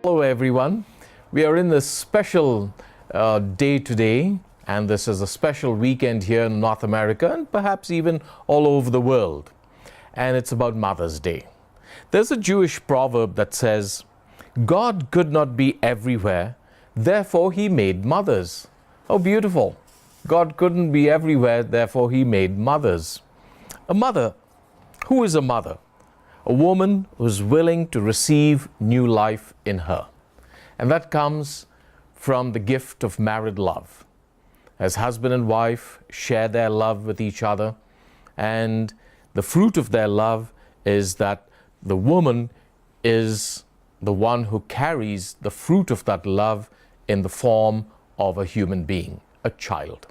Hello everyone. We are in this special day today, and this is a special weekend here in North America and perhaps even all over the world. And it's about Mother's Day. There's a Jewish proverb that says, God could not be everywhere, therefore he made mothers. Oh, beautiful. God couldn't be everywhere, therefore he made mothers. A mother. Who is a mother? A woman who's willing to receive new life in her. And that comes from the gift of married love. As husband and wife share their love with each other, and the fruit of their love is that the woman is the one who carries the fruit of that love in the form of a human being, a child.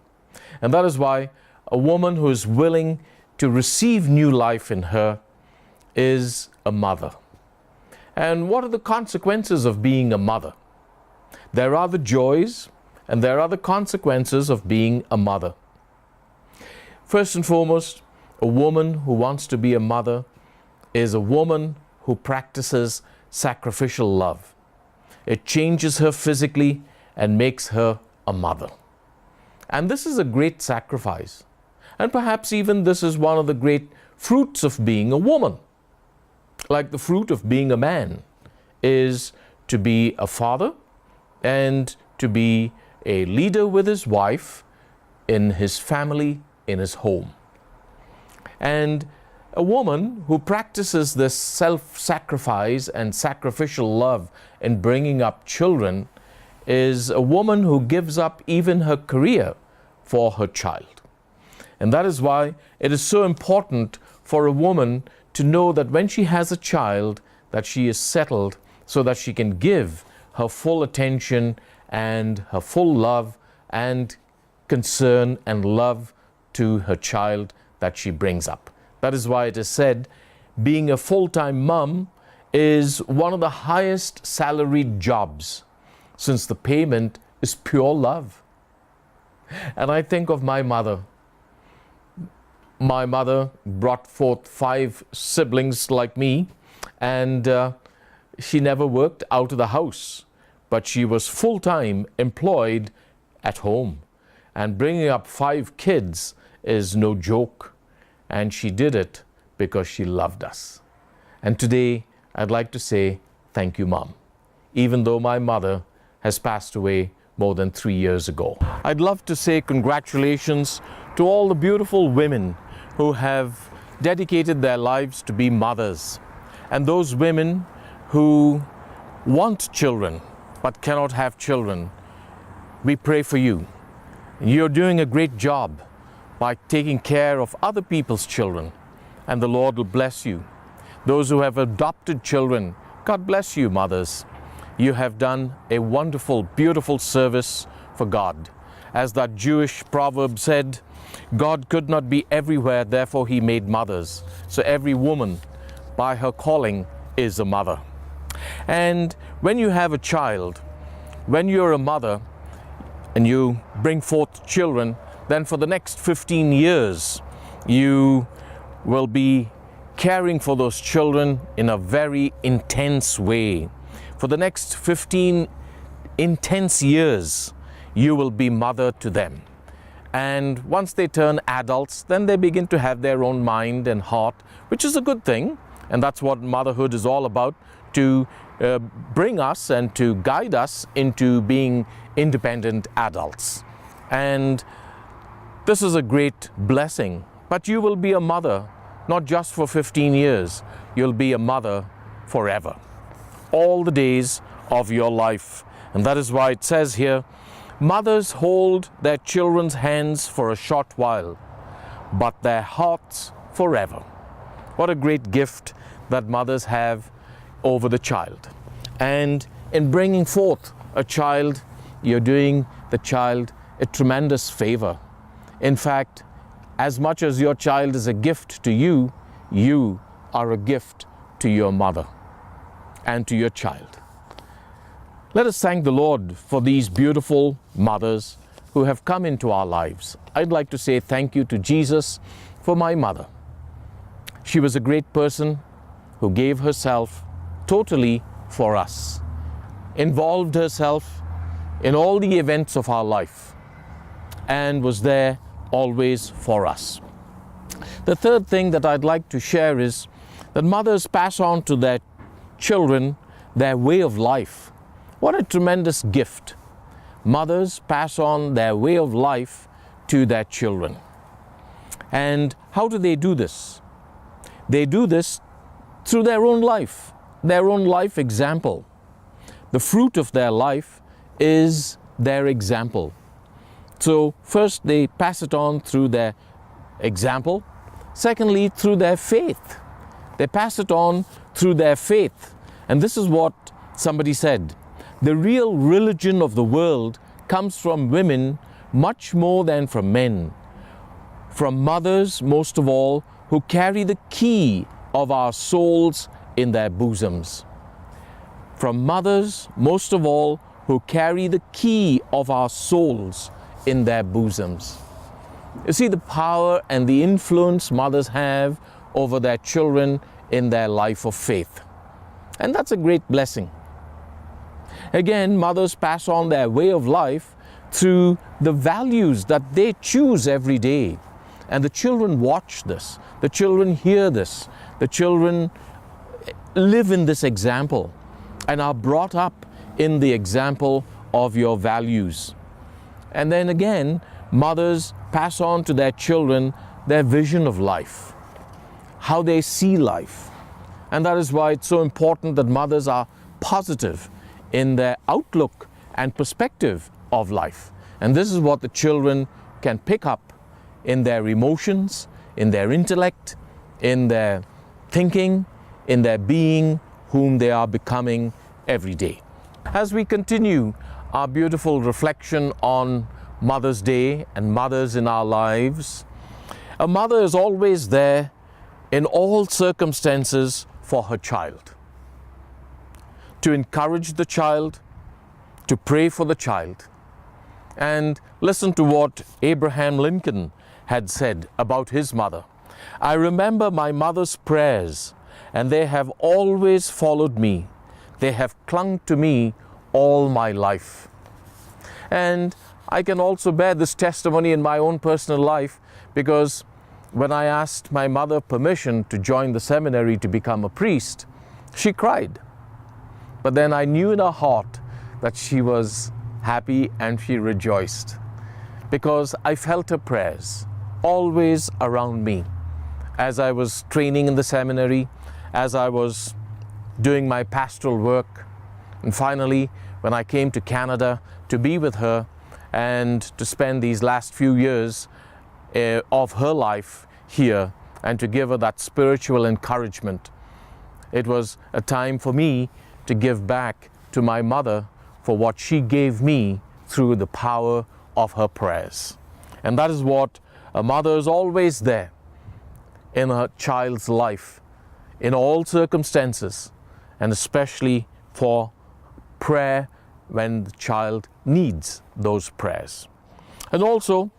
And that is why a woman who is willing to receive new life in her is a mother. And what are the consequences of being a mother? There are the joys and there are the consequences of being a mother. First and foremost, a woman who wants to be a mother is a woman who practices sacrificial love. It changes her physically and makes her a mother. And this is a great sacrifice. And perhaps even this is one of the great fruits of being a woman. Like the fruit of being a man is to be a father and to be a leader with his wife in his family, in his home. And a woman who practices this self-sacrifice and sacrificial love in bringing up children is a woman who gives up even her career for her child. And that is why it is so important for a woman to know that when she has a child, that she is settled so that she can give her full attention and her full love and concern and love to her child that she brings up. That is why it is said, being a full-time mom is one of the highest salaried jobs, since the payment is pure love. And I think of my mother. My mother brought forth 5 siblings like me, and she never worked out of the house, but she was full-time employed at home. And bringing up 5 kids is no joke, and she did it because she loved us. And today, I'd like to say thank you, Mom, even though my mother has passed away more than 3 years ago. I'd love to say congratulations to all the beautiful women who have dedicated their lives to be mothers, and those women who want children but cannot have children. We pray for you. You're doing a great job by taking care of other people's children, and the Lord will bless you. Those who have adopted children, God bless you, mothers. You have done a wonderful, beautiful service for God. As that Jewish proverb said, God could not be everywhere, therefore he made mothers. So every woman, by her calling, is a mother. And when you have a child, when you're a mother and you bring forth children, then for the next 15 years, you will be caring for those children in a very intense way. For the next 15 intense years, you will be mother to them. And once they turn adults, then they begin to have their own mind and heart, which is a good thing. And that's what motherhood is all about, to bring us and to guide us into being independent adults. And this is a great blessing. But you will be a mother, not just for 15 years. You'll be a mother forever, all the days of your life. And that is why it says here, mothers hold their children's hands for a short while, but their hearts forever. What a great gift that mothers have over the child. And in bringing forth a child, you're doing the child a tremendous favor. In fact, as much as your child is a gift to you, you are a gift to your mother and to your child. Let us thank the Lord for these beautiful mothers who have come into our lives. I'd like to say thank you to Jesus for my mother. She was a great person who gave herself totally for us. involved herself in all the events of our life and was there always for us. The third thing that I'd like to share is that mothers pass on to their children their way of life. What a tremendous gift. Mothers pass on their way of life to their children. And how do they do this? They do this through their own life example. The fruit of their life is their example. So first they pass it on through their example. Secondly, through their faith. They pass it on through their faith. And this is what somebody said: the real religion of the world comes from women much more than from men. From mothers, most of all, who carry the key of our souls in their bosoms. From mothers, most of all, who carry the key of our souls in their bosoms. You see the power and the influence mothers have over their children in their life of faith. And that's a great blessing. Again, mothers pass on their way of life through the values that they choose every day. And the children watch this, the children hear this, the children live in this example and are brought up in the example of your values. And then again, mothers pass on to their children their vision of life, how they see life. And that is why it's so important that mothers are positive in their outlook and perspective of life. And this is what the children can pick up in their emotions, in their intellect, in their thinking, in their being, whom they are becoming every day. As we continue our beautiful reflection on Mother's Day and mothers in our lives, a mother is always there in all circumstances for her child. To encourage the child, to pray for the child. And listen to what Abraham Lincoln had said about his mother. I remember my mother's prayers, and they have always followed me. They have clung to me all my life. And I can also bear this testimony in my own personal life, because when I asked my mother permission to join the seminary to become a priest, she cried. But then I knew in her heart that she was happy and she rejoiced, because I felt her prayers always around me as I was training in the seminary, as I was doing my pastoral work, and finally when I came to Canada to be with her and to spend these last few years of her life here and to give her that spiritual encouragement. It was a time for me to give back to my mother for what she gave me through the power of her prayers. And that is what a mother is always there in her child's life, in all circumstances, and especially for prayer when the child needs those prayers. And also,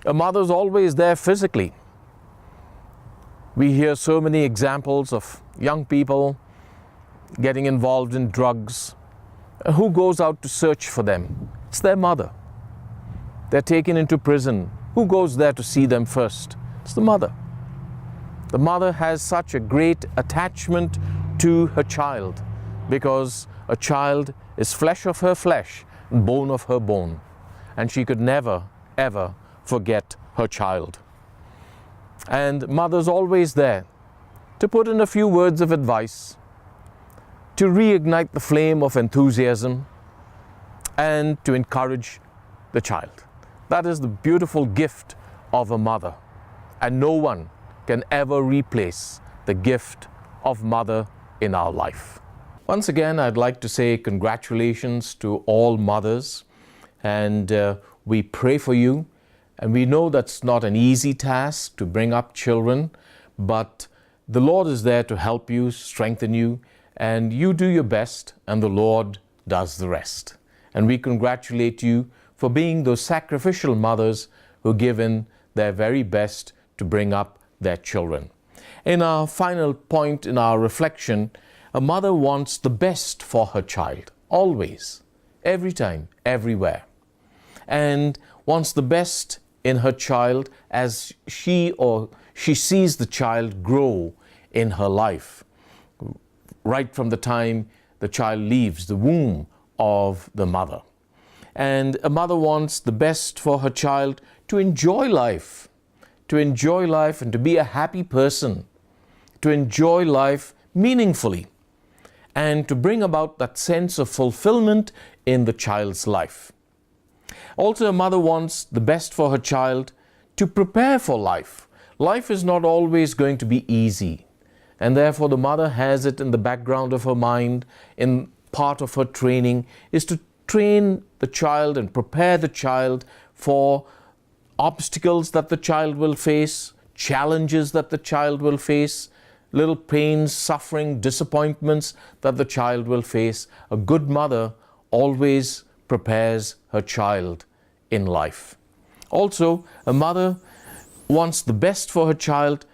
a mother is always there physically. We hear so many examples of young people getting involved in drugs. Who goes out to search for them? It's their mother. They're taken into prison. Who goes there to see them first? It's the mother. The mother has such a great attachment to her child, because a child is flesh of her flesh and bone of her bone. And she could never, ever forget her child. And mother's always there to put in a few words of advice, to reignite the flame of enthusiasm, and to encourage the child. That is the beautiful gift of a mother. And no one can ever replace the gift of mother in our life. Once again, I'd like to say congratulations to all mothers, and we pray for you. And we know that's not an easy task to bring up children, but the Lord is there to help you, strengthen you, and you do your best, and the Lord does the rest. And we congratulate you for being those sacrificial mothers who give in their very best to bring up their children. In our final point in our reflection, a mother wants the best for her child. always, every time, everywhere, and wants the best in her child as she sees the child grow in her life, right from the time the child leaves the womb of the mother. And a mother wants the best for her child to enjoy life and to be a happy person, to enjoy life meaningfully, and to bring about that sense of fulfillment in the child's life. Also, a mother wants the best for her child to prepare for life. Life is not always going to be easy, and therefore the mother has it in the background of her mind, in part of her training, is to train the child and prepare the child for obstacles that the child will face, challenges that the child will face, little pains, suffering, disappointments that the child will face. A good mother always prepares her child in life. Also, a mother wants the best for her child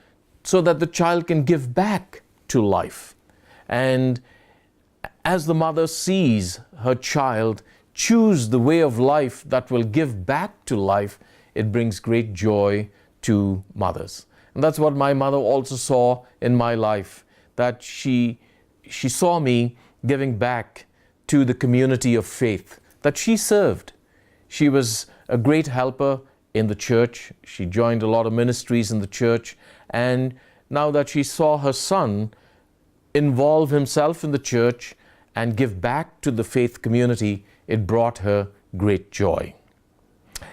so that the child can give back to life. And as the mother sees her child choose the way of life that will give back to life, it brings great joy to mothers. And that's what my mother also saw in my life, that she saw me giving back to the community of faith that she served. She was a great helper in the church. She joined a lot of ministries in the church, and now that she saw her son involve himself in the church and give back to the faith community, it brought her great joy.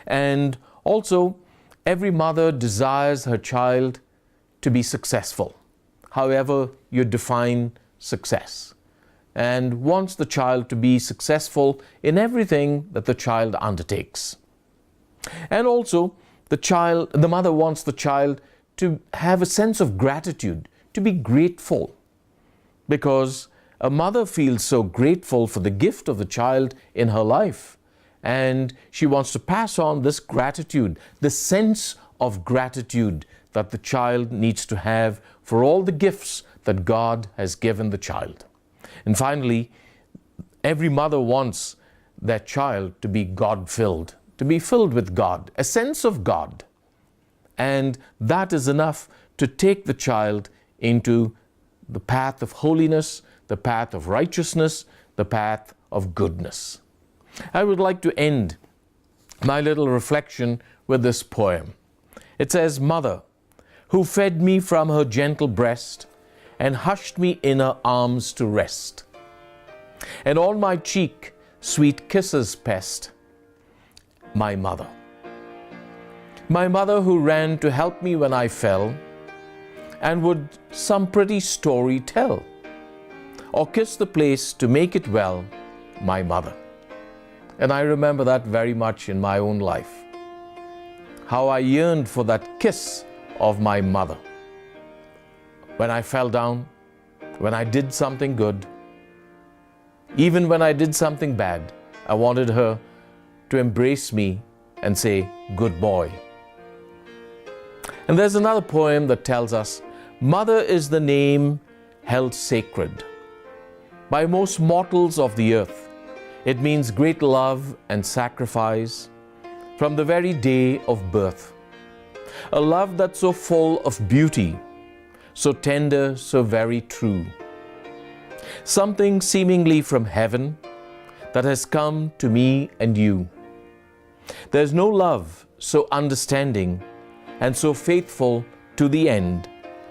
And also, every mother desires her child to be successful, however you define success, and wants the child to be successful in everything that the child undertakes. And also, the mother wants the child to have a sense of gratitude, to be grateful, because a mother feels so grateful for the gift of the child in her life, and she wants to pass on this gratitude, the sense of gratitude that the child needs to have for all the gifts that God has given the child. And finally, every mother wants their child to be God-filled, to be filled with God, a sense of God. And that is enough to take the child into the path of holiness, the path of righteousness, the path of goodness. I would like to end my little reflection with this poem. It says, "Mother, who fed me from her gentle breast and hushed me in her arms to rest, and on my cheek sweet kisses pressed, my mother. My mother who ran to help me when I fell, and would some pretty story tell, or kiss the place to make it well, my mother." And I remember that very much in my own life, how I yearned for that kiss of my mother. When I fell down, when I did something good, even when I did something bad, I wanted her to embrace me and say, "Good boy." And there's another poem that tells us, "Mother is the name held sacred by most mortals of the earth. It means great love and sacrifice from the very day of birth. A love that's so full of beauty, so tender, so very true. Something seemingly from heaven that has come to me and you. There's no love so understanding and so faithful to the end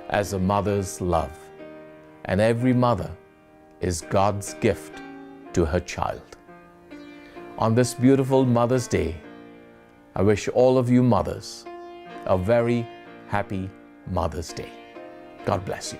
as a mother's love. And every mother is God's gift to her child." On this beautiful Mother's Day, I wish all of you mothers a very happy Mother's Day. God bless you.